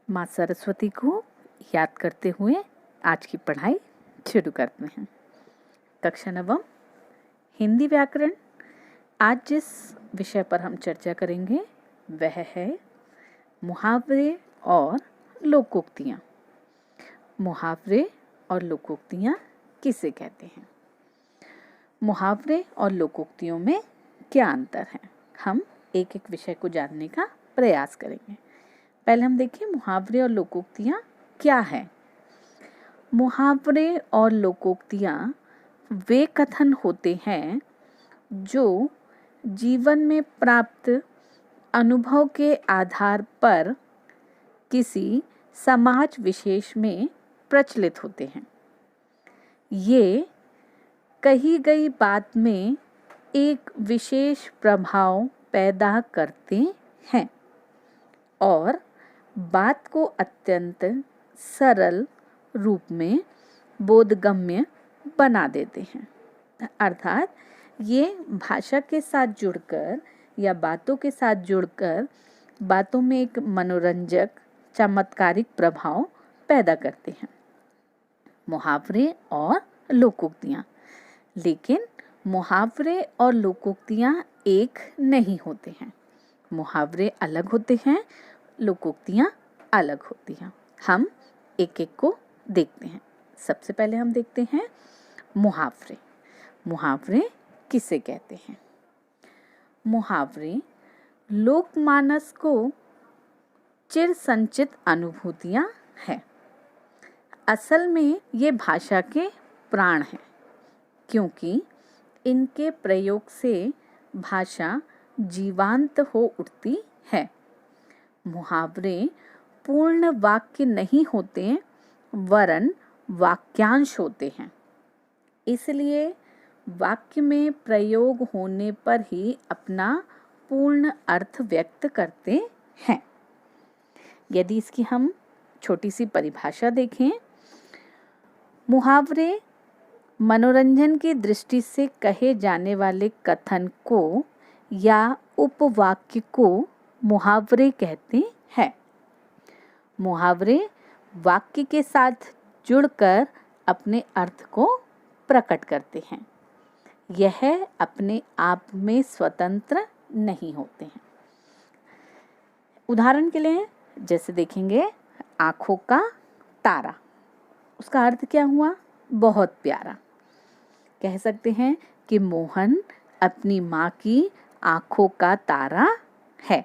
माँ सरस्वती को याद करते हुए आज की पढ़ाई शुरू करते हैं। कक्षा नवम हिंदी व्याकरण। आज जिस विषय पर हम चर्चा करेंगे वह है मुहावरे और लोकोक्तियाँ। मुहावरे और लोकोक्तियाँ किसे कहते हैं? मुहावरे और लोकोक्तियों में क्या अंतर है? हम एक एक विषय को जानने का प्रयास करेंगे। पहले हम देखें मुहावरे और लोकोक्तियाँ क्या है। मुहावरे और लोकोक्तियाँ वे कथन होते हैं जो जीवन में प्राप्त अनुभव के आधार पर किसी समाज विशेष में प्रचलित होते हैं। ये कही गई बात में एक विशेष प्रभाव पैदा करते हैं और बात को अत्यंत सरल रूप में बोधगम्य बना देते हैं। अर्थात ये भाषा के साथ जुड़कर या बातों के साथ जुड़कर बातों में एक मनोरंजक चमत्कारिक प्रभाव पैदा करते हैं। मुहावरे और लोकोक्तियाँ। लेकिन मुहावरे और लोकोक्तियाँ एक नहीं होते हैं। मुहावरे अलग होते हैं, लोकोक्तियाँ अलग होती हैं। हम एक एक को देखते हैं। सबसे पहले हम देखते हैं मुहावरे। मुहावरे किसे कहते हैं? मुहावरे लोकमानस को चिर संचित अनुभूतियाँ हैं। असल में ये भाषा के प्राण हैं, क्योंकि इनके प्रयोग से भाषा जीवांत हो उठती है। मुहावरे पूर्ण वाक्य नहीं होते, वरन वाक्यांश होते हैं। इसलिए वाक्य में प्रयोग होने पर ही अपना पूर्ण अर्थ व्यक्त करते हैं। यदि इसकी हम छोटी सी परिभाषा देखें, मुहावरे मनोरंजन की दृष्टि से कहे जाने वाले कथन को या उपवाक्य को मुहावरे कहते हैं। मुहावरे वाक्य के साथ जुड़कर अपने अर्थ को प्रकट करते हैं। यह अपने आप में स्वतंत्र नहीं होते हैं। उदाहरण के लिए जैसे देखेंगे आँखों का तारा, उसका अर्थ क्या हुआ? बहुत प्यारा। कह सकते हैं कि मोहन अपनी माँ की आँखों का तारा है।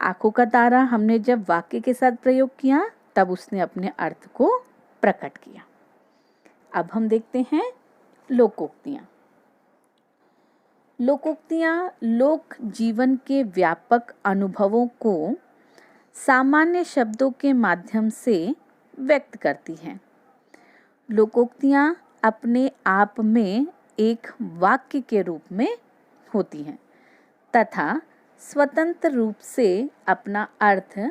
आँखों का तारा हमने जब वाक्य के साथ प्रयोग किया तब उसने अपने अर्थ को प्रकट किया। अब हम देखते हैं लोकोक्तियाँ। लोकोक्तियाँ लोक जीवन के व्यापक अनुभवों को सामान्य शब्दों के माध्यम से व्यक्त करती हैं। लोकोक्तियाँ अपने आप में एक वाक्य के रूप में होती हैं तथा स्वतंत्र रूप से अपना अर्थ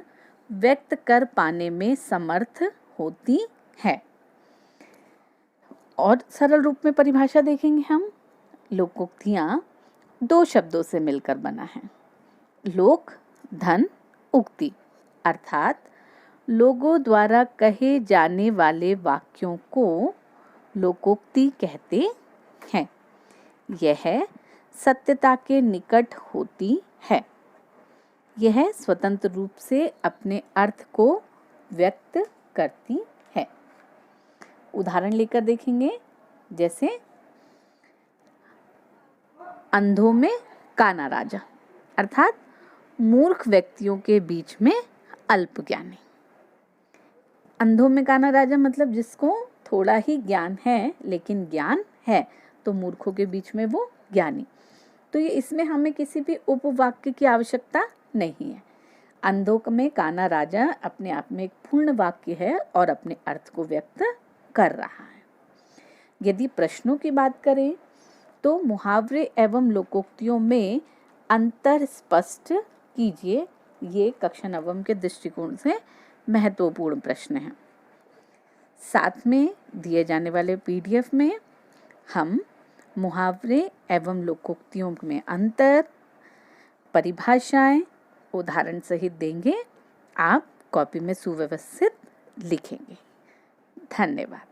व्यक्त कर पाने में समर्थ होती है। और सरल रूप में परिभाषा देखेंगे हम। लोकोक्तियाँ दो शब्दों से मिलकर बना है। लोक धन उक्ति, अर्थात लोगों द्वारा कहे जाने वाले वाक्यों को लोकोक्ति कहते हैं। यह सत्यता के निकट होती है। यह स्वतंत्र रूप से अपने अर्थ को व्यक्त करती है। उदाहरण लेकर देखेंगे, जैसे अंधों में काना राजा, अर्थात मूर्ख व्यक्तियों के बीच में अल्पज्ञानी। अंधों में काना राजा मतलब जिसको थोड़ा ही ज्ञान है, लेकिन ज्ञान है, तो मूर्खों के बीच में वो ज्ञानी। तो ये इसमें हमें किसी भी उपवाक्य की आवश्यकता नहीं है। अंधों में काना राजा अपने आप में एक पूर्ण वाक्य है और अपने अर्थ को व्यक्त कर रहा है। यदि प्रश्नों की बात करें तो मुहावरे एवं लोकोक्तियों में अंतर स्पष्ट कीजिए। ये कक्षा नवम के दृष्टिकोण से महत्वपूर्ण प्रश्न है। साथ में दिए जाने वाले PDF में हम मुहावरे एवं लोकोक्तियों में अंतर, परिभाषाएं उदाहरण सहित देंगे। आप कॉपी में सुव्यवस्थित लिखेंगे। धन्यवाद।